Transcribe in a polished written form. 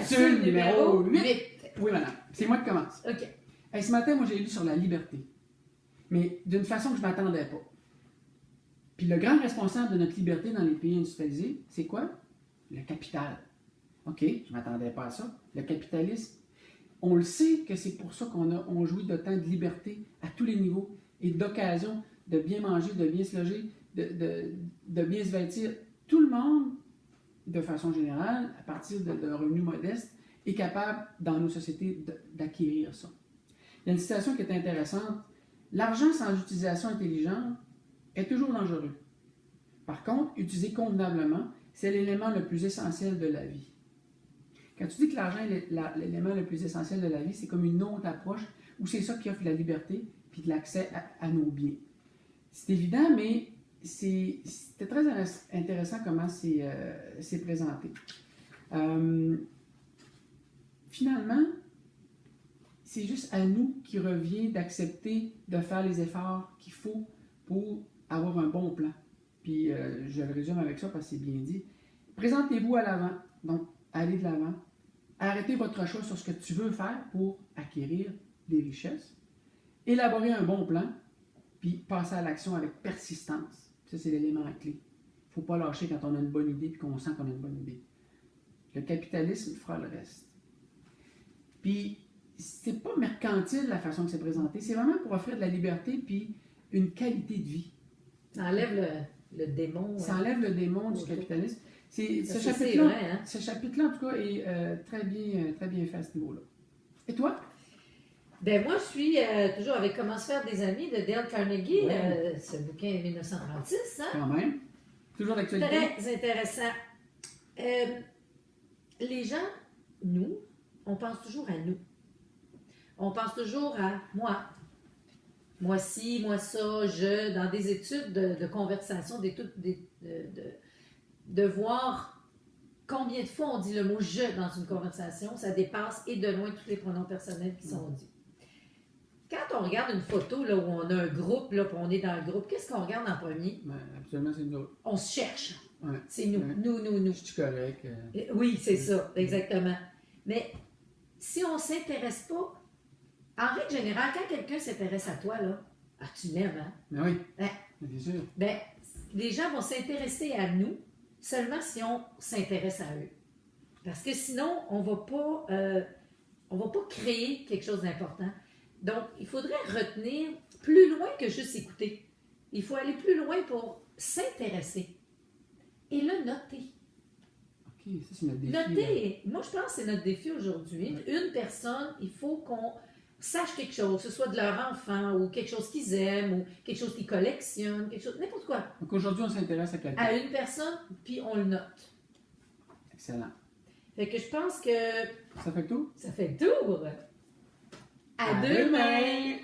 Capsule numéro 8. 8. Oui, madame. C'est moi qui commence. OK. Hey, ce matin, moi, j'ai lu sur la liberté. Mais d'une façon que je ne m'attendais pas. Puis le grand responsable de notre liberté dans les pays industrialisés, c'est quoi? Le capital. OK, je ne m'attendais pas à ça. Le capitalisme. On le sait que c'est pour ça on jouit de temps de liberté à tous les niveaux et d'occasion de bien manger, de bien se loger, de bien se vêtir. Tout le monde, de façon générale, à partir de revenus modestes, est capable, dans nos sociétés, d'acquérir ça. Il y a une citation qui est intéressante. L'argent sans utilisation intelligente est toujours dangereux. Par contre, utilisé convenablement, c'est l'élément le plus essentiel de la vie. Quand tu dis que l'argent est l'élément le plus essentiel de la vie, c'est comme une autre approche où c'est ça qui offre la liberté puis de l'accès à nos biens. C'est évident, mais c'était très intéressant comment c'est présenté. Finalement, c'est juste à nous qui revient d'accepter de faire les efforts qu'il faut pour avoir un bon plan. Puis, je le résume avec ça parce que c'est bien dit. Présentez-vous à l'avant. Donc, allez de l'avant. Arrêtez votre choix sur ce que tu veux faire pour acquérir des richesses. Élaborez un bon plan, puis passez à l'action avec persistance. Ça, c'est l'élément clé. Il ne faut pas lâcher quand on a une bonne idée et qu'on sent qu'on a une bonne idée. Le capitalisme fera le reste. Puis, c'est pas mercantile la façon que c'est présenté. C'est vraiment pour offrir de la liberté puis une qualité de vie. Ça enlève le démon. Ça enlève le démon du capitalisme. Ce chapitre-là, en tout cas, est très bien fait à ce niveau-là. Et toi? Ben moi, je suis toujours avec Comment se faire des amis de Dale Carnegie. Ouais. Ce bouquin est 1936. Hein? Quand même. Toujours d'actualité. Très intéressant. Les gens, nous, on pense toujours à nous. On pense toujours à moi. Moi ci, moi ça, je, dans des études de conversation, de voir combien de fois on dit le mot « je » dans une conversation, ça dépasse et de loin tous les pronoms personnels qui sont dits. Quand on regarde une photo là, où on a un groupe, là, puis on est dans le groupe, qu'est-ce qu'on regarde en premier? Ben, absolument, c'est nous autres. On se cherche. Ouais. C'est nous, Ouais. nous. Je suis correct. Oui, c'est ça, exactement. Mais si on ne s'intéresse pas, en règle générale, quand quelqu'un s'intéresse à toi, là, tu l'aimes, hein? Ben oui, Ben, bien sûr. ben, les gens vont s'intéresser à nous seulement si on s'intéresse à eux. Parce que sinon, on va pas créer quelque chose d'important. Donc, il faudrait retenir plus loin que juste écouter. Il faut aller plus loin pour s'intéresser. Et le noter. OK, ça, c'est notre défi. Noter, moi, je pense que c'est notre défi aujourd'hui. Ouais. Une personne, il faut qu'on sache quelque chose, que ce soit de leur enfant ou quelque chose qu'ils aiment ou quelque chose qu'ils collectionnent, quelque chose, n'importe quoi. Donc aujourd'hui, on s'intéresse à quelqu'un. À une personne, puis on le note. Excellent. Fait que je pense que... Ça fait tout? Ça fait le tour. À demain!